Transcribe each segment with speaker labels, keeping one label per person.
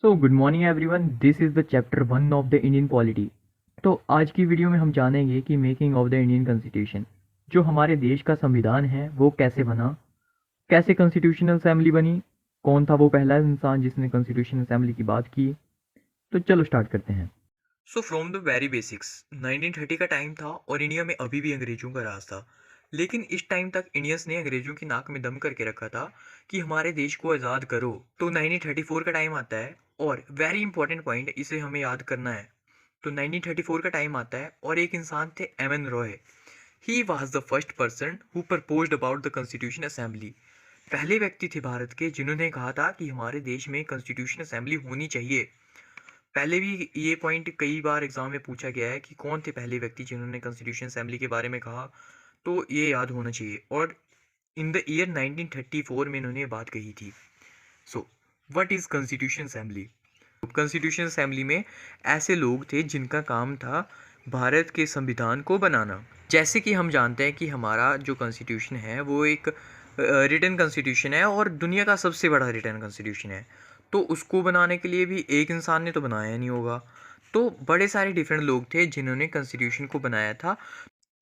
Speaker 1: So good morning everyone, this is the chapter 1 of the Indian polity. तो आज की video में हम जानेंगे कि making of the Indian constitution, जो हमारे देश का संविधान है वो कैसे बना, कैसे कॉन्स्टिट्यूशनल असेंबली बनी, कौन था वो पहला इंसान जिसने कॉन्स्टिट्यूशन असेंबली की बात की। तो चलो स्टार्ट करते हैं।
Speaker 2: So from the very basics 1930 का टाइम था और इंडिया में अभी भी अंग्रेजों का राज था। लेकिन इस टाइम तक इंडियंस ने अंग्रेजों की नाक में दम करके रखा था कि हमारे देश को आज़ाद करो। तो 1934 का टाइम आता है और वेरी इंपॉर्टेंट पॉइंट इसे हमें याद करना है। तो 1934 का टाइम आता है और एक इंसान थे M N Roy. He was the first person who proposed about the constituent assembly. पहले व्यक्ति थे भारत के जिन्होंने कहा था कि हमारे देश में कॉन्स्टिट्यूशन असेंबली होनी चाहिए। पहले भी ये पॉइंट कई बार एग्जाम में पूछा गया है कि कौन थे पहले व्यक्ति जिन्होंने कॉन्स्टिट्यूशन असेंबली के बारे में कहा। तो ये याद होना चाहिए और इन द ईयर 1934 में इन्होंने ये बात कही थी। सो what is constitution assembly? Constitution assembly में ऐसे लोग थे जिनका काम था भारत के संविधान को बनाना। जैसे कि हम जानते हैं कि हमारा जो कॉन्स्टिट्यूशन है वो एक रिटन कॉन्स्टिट्यूशन है और दुनिया का सबसे बड़ा रिटन कॉन्स्टिट्यूशन है। तो उसको बनाने के लिए भी एक इंसान ने तो बनाया नहीं होगा। तो बड़े सारे डिफरेंट लोग थे जिन्होंने कॉन्स्टिट्यूशन को बनाया था।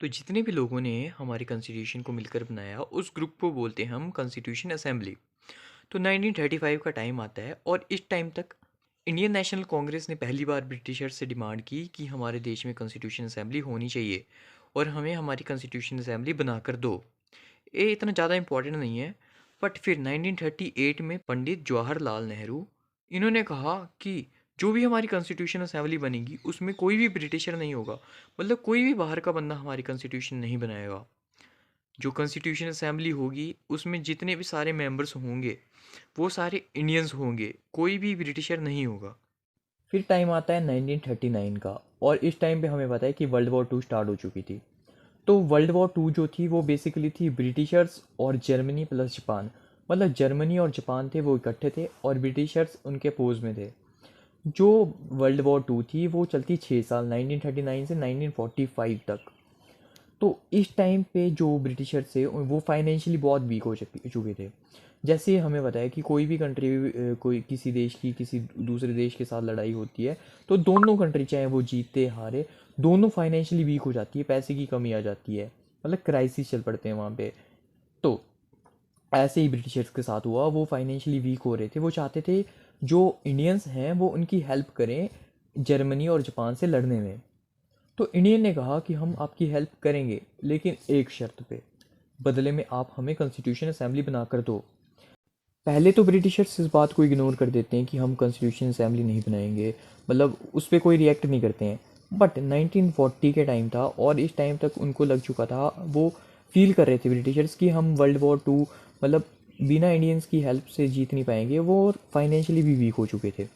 Speaker 2: तो जितने भी लोगों ने हमारे कॉन्स्टिट्यूशन को मिलकर बनाया उस ग्रुप को बोलते हैं हम कॉन्स्टिट्यूशन असेंबली। तो 1935 का टाइम आता है और इस टाइम तक इंडियन नेशनल कांग्रेस ने पहली बार ब्रिटिशर से डिमांड की कि हमारे देश में कॉन्स्टिट्यूशन असेंबली होनी चाहिए और हमें हमारी कॉन्स्टिट्यूशन असेंबली बनाकर दो। ये इतना ज़्यादा इम्पोर्टेंट नहीं है। बट फिर 1938 में पंडित जवाहरलाल नेहरू इन्होंने कहा कि जो भी हमारी कॉन्स्टिट्यूशन असेंबली बनेगी उसमें कोई भी ब्रिटिशर नहीं होगा, मतलब कोई भी बाहर का बंदा हमारी कॉन्स्टिट्यूशन नहीं बनाएगा। जो कॉन्स्टिट्यूशन असेंबली होगी उसमें जितने भी सारे मेंबर्स होंगे वो सारे इंडियंस होंगे, कोई भी ब्रिटिशर नहीं होगा।
Speaker 1: फिर टाइम आता है 1939 का, और इस टाइम पे हमें पता है कि वर्ल्ड वॉर 2 स्टार्ट हो चुकी थी। तो वर्ल्ड वॉर 2 जो थी वो बेसिकली थी ब्रिटिशर्स और जर्मनी प्लस जापान, मतलब जर्मनी और जापान थे वो इकट्ठे थे और ब्रिटिशर्स उनके अपोज में थे। जो वर्ल्ड वॉर 2 थी वो चलती 6 साल, 1939 से 1945 तक। तो इस टाइम पे जो ब्रिटिशर थे वो फाइनेंशियली बहुत वीक हो चुके थे। जैसे हमें बताया कि कोई भी कंट्री, कोई किसी देश की किसी दूसरे देश के साथ लड़ाई होती है तो दोनों कंट्री चाहे वो जीते हारे, दोनों फाइनेंशियली वीक हो जाती है, पैसे की कमी आ जाती है, मतलब क्राइसिस चल पड़ते हैं वहाँ पे। तो ऐसे ही ब्रिटिशर्स के साथ हुआ, वो फाइनेंशियली वीक हो रहे थे, वो चाहते थे जो इंडियंस हैं वो उनकी हेल्प करें जर्मनी और जापान से लड़ने में। तो इंडियन ने कहा कि हम आपकी हेल्प करेंगे लेकिन एक शर्त पे, बदले में आप हमें कॉन्स्टिट्यूशन असेंबली बना कर दो। पहले तो ब्रिटिशर्स इस बात को इग्नोर कर देते हैं कि हम कॉन्स्टिट्यूशन असेंबली नहीं बनाएंगे, मतलब उस पर कोई रिएक्ट नहीं करते हैं। बट 1940 के टाइम था और इस टाइम तक उनको लग चुका था, वो फील कर रहे थे ब्रिटिशर्स कि हम वर्ल्ड वॉर 2 मतलब बिना इंडियंस की हेल्प से जीत नहीं पाएंगे, वो फाइनेंशियली भी वीक हो चुके थे।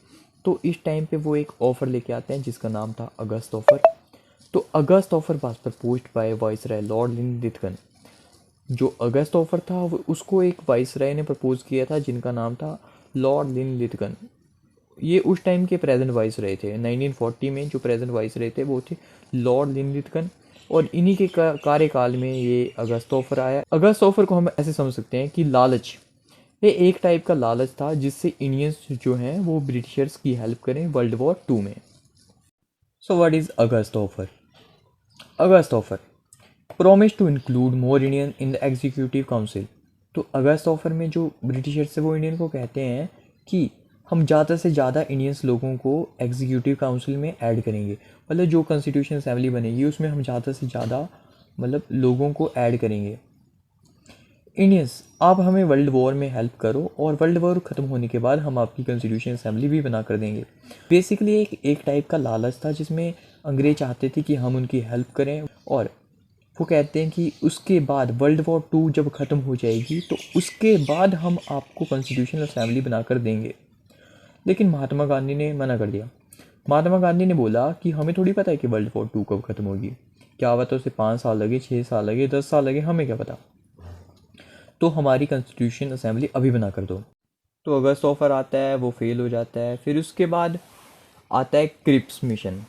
Speaker 1: तो इस टाइम पे वो एक ऑफ़र लेके आते हैं जिसका नाम था अगस्त ऑफ़र। तो August offer was proposed by viceroy Lord Linlithgow. जो अगस्त ऑफ़र था वो उसको एक वाइसराय ने प्रपोज किया था जिनका नाम था लॉर्ड लिनलिथगन। ये उस टाइम के प्रेजेंट वाइसराय थे। 1940 में जो प्रेजेंट वाइसराय थे वो थे लॉर्ड लिनलिथगन, और इन्हीं के कार्यकाल में ये अगस्त ऑफ़र आया। अगस्त ऑफ़र को हम ऐसे समझ सकते हैं कि लालच, ये एक टाइप का लालच था जिससे इंडियंस जो हैं वो ब्रिटिशर्स की हेल्प करें वर्ल्ड वॉर 2 में। So what is August offer? August offer promise to include more Indian in the executive council. तो अगस्त ऑफ़र में जो ब्रिटिशर्स है वो इंडियन को कहते हैं कि हम ज़्यादा से ज़्यादा इंडियंस लोगों को एग्जीक्यूटिव काउंसिल में ऐड करेंगे, मतलब जो कॉन्स्टिट्यूशन असेंबली बनेगी उसमें हम ज़्यादा से ज़्यादा मतलब लोगों को ऐड करेंगे। इंडियंस, आप हमें वर्ल्ड वॉर में हेल्प करो और वर्ल्ड वॉर ख़त्म होने के बाद हम आपकी कॉन्स्टिट्यूशन असेंबली भी बना कर देंगे। बेसिकली एक टाइप का लालच था जिसमें अंग्रेज चाहते थे कि हम उनकी हेल्प करें, और वो कहते हैं कि उसके बाद वर्ल्ड वॉर 2 जब ख़त्म हो जाएगी तो उसके बाद हम आपको कॉन्स्टिट्यूशन असेंबली बनाकर देंगे। लेकिन महात्मा गांधी ने मना कर दिया। महात्मा गांधी ने बोला कि हमें थोड़ी पता है कि वर्ल्ड वॉर 2 कब ख़त्म होगी, क्या पता उसे 5 साल लगे, 6 साल लगे, 10 साल लगे, हमें क्या पता। तो हमारी कॉन्स्टिट्यूशन असेंबली अभी बना कर दो। तो अगस्त ऑफ़र आता है, वो फेल हो जाता है। फिर उसके बाद आता है क्रिप्स मिशन।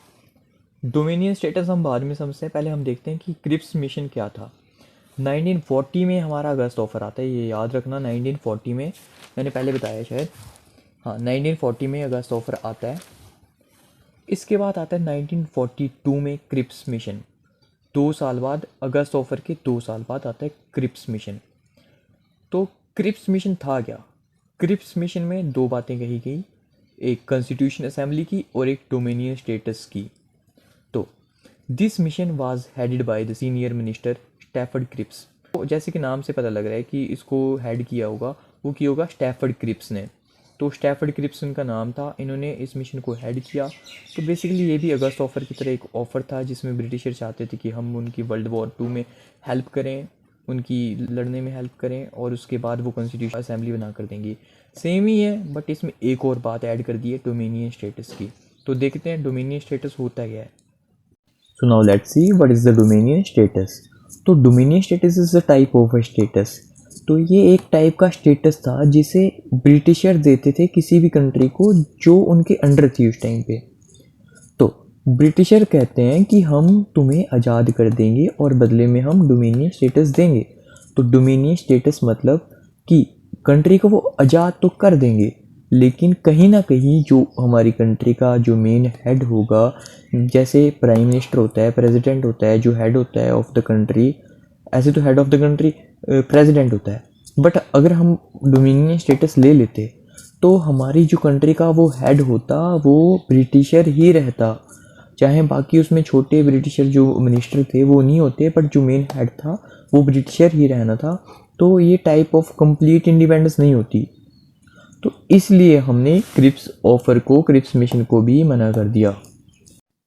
Speaker 1: डोमिनियन स्टेटस हम बाद में समझते हैं, पहले हम देखते हैं कि क्रिप्स मिशन क्या था। 1940 में हमारा अगस्त ऑफ़र आता है, ये याद रखना। 1940 में, मैंने पहले बताया शायद, हाँ 1940 में अगस्त ऑफर आता है। इसके बाद आता है 1942 में क्रिप्स मिशन। 2 साल बाद, अगस्त ऑफर के 2 साल बाद आता है क्रिप्स मिशन। तो क्रिप्स मिशन था क्या? क्रिप्स मिशन में दो बातें कही गई, एक कॉन्स्टिट्यूशन असेंबली की और एक डोमिनियन स्टेटस की। तो this mission was headed by the senior minister Stafford Cripps. तो जैसे कि नाम से पता लग रहा है कि इसको हेड किया होगा, वो किया होगा स्टैफर्ड क्रिप्स ने। तो स्टैफर्ड क्रिप्स उनका नाम था, इन्होंने इस मिशन को हेड किया। तो बेसिकली ये भी अगस्त ऑफर की तरह एक ऑफ़र था जिसमें ब्रिटिशर चाहते थे कि हम उनकी वर्ल्ड वॉर 2 में हेल्प करें, उनकी लड़ने में हेल्प करें और उसके बाद वो कॉन्स्टिट्यूशन असेंबली बना कर देंगे। सेम ही है, बट इसमें एक और बात ऐड कर दी है डोमिनियन स्टेटस की। तो देखते हैं डोमिनियन स्टेटस होता क्या है। So now let's see what is the Dominion status. तो dominion status is a type of a status. तो ये एक टाइप का स्टेटस था जिसे ब्रिटिशर देते थे किसी भी कंट्री को जो उनके अंडर थी उस टाइम पे। तो ब्रिटिशर कहते हैं कि हम तुम्हें आज़ाद कर देंगे और बदले में हम डोमिनियन स्टेटस देंगे। तो डोमिनियन स्टेटस मतलब कि कंट्री को वो आज़ाद तो कर देंगे, लेकिन कहीं ना कहीं जो हमारी कंट्री का जो मेन हेड होगा, जैसे प्राइम मिनिस्टर होता है, प्रेसिडेंट होता है, जो हेड होता है ऑफ द कंट्री, ऐसे तो head of the country president होता है, बट अगर हम डोमिनियन स्टेटस ले लेते तो हमारी जो कंट्री का वो हेड होता वो ब्रिटिशर ही रहता। चाहे बाकी उसमें छोटे ब्रिटिशर जो मिनिस्टर थे वो नहीं होते, बट जो मेन हेड था वो ब्रिटिशर ही रहना था। तो ये टाइप ऑफ कंप्लीट इंडिपेंडेंस नहीं होती। तो इसलिए हमने क्रिप्स ऑफर को, क्रिप्स मिशन को भी मना कर दिया।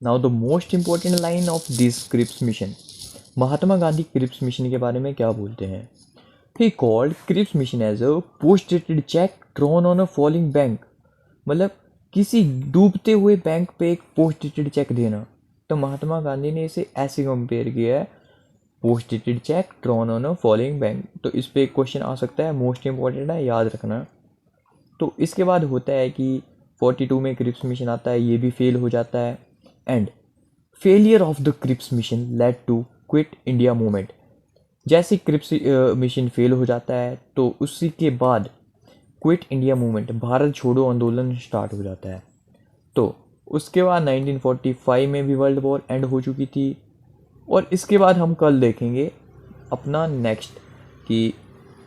Speaker 1: Now the most important line of this Cripps mission. Mahatma Gandhi Cripps mission के बारे में क्या बोलते हैं? He called Cripps mission as a post dated cheque drawn on a falling bank. मतलब किसी डूबते हुए बैंक पे एक पोस्ट डेटेड चेक देना। तो महात्मा गांधी ने इसे ऐसे कंपेयर किया है, post dated cheque drawn on a falling bank. तो इस पे एक क्वेश्चन आ सकता है, मोस्ट इंपॉर्टेंट है, याद रखना। तो इसके बाद होता है कि 42 में क्रिप्स मिशन आता है, ये भी फेल हो जाता है। And failure of the Cripps mission led to quit India movement. जैसे क्रिप्स मिशन फेल हो जाता है तो उसी के बाद क्विट इंडिया मूवमेंट, भारत छोड़ो आंदोलन स्टार्ट हो जाता है। तो उसके बाद 1945 में भी वर्ल्ड वॉर एंड हो चुकी थी। और इसके बाद हम कल देखेंगे अपना नेक्स्ट कि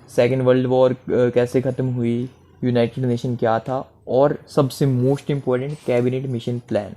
Speaker 1: सेकेंड वर्ल्ड वॉर कैसे ख़त्म हुई, यूनाइटेड नेशन क्या था, और सबसे most important cabinet mission plan.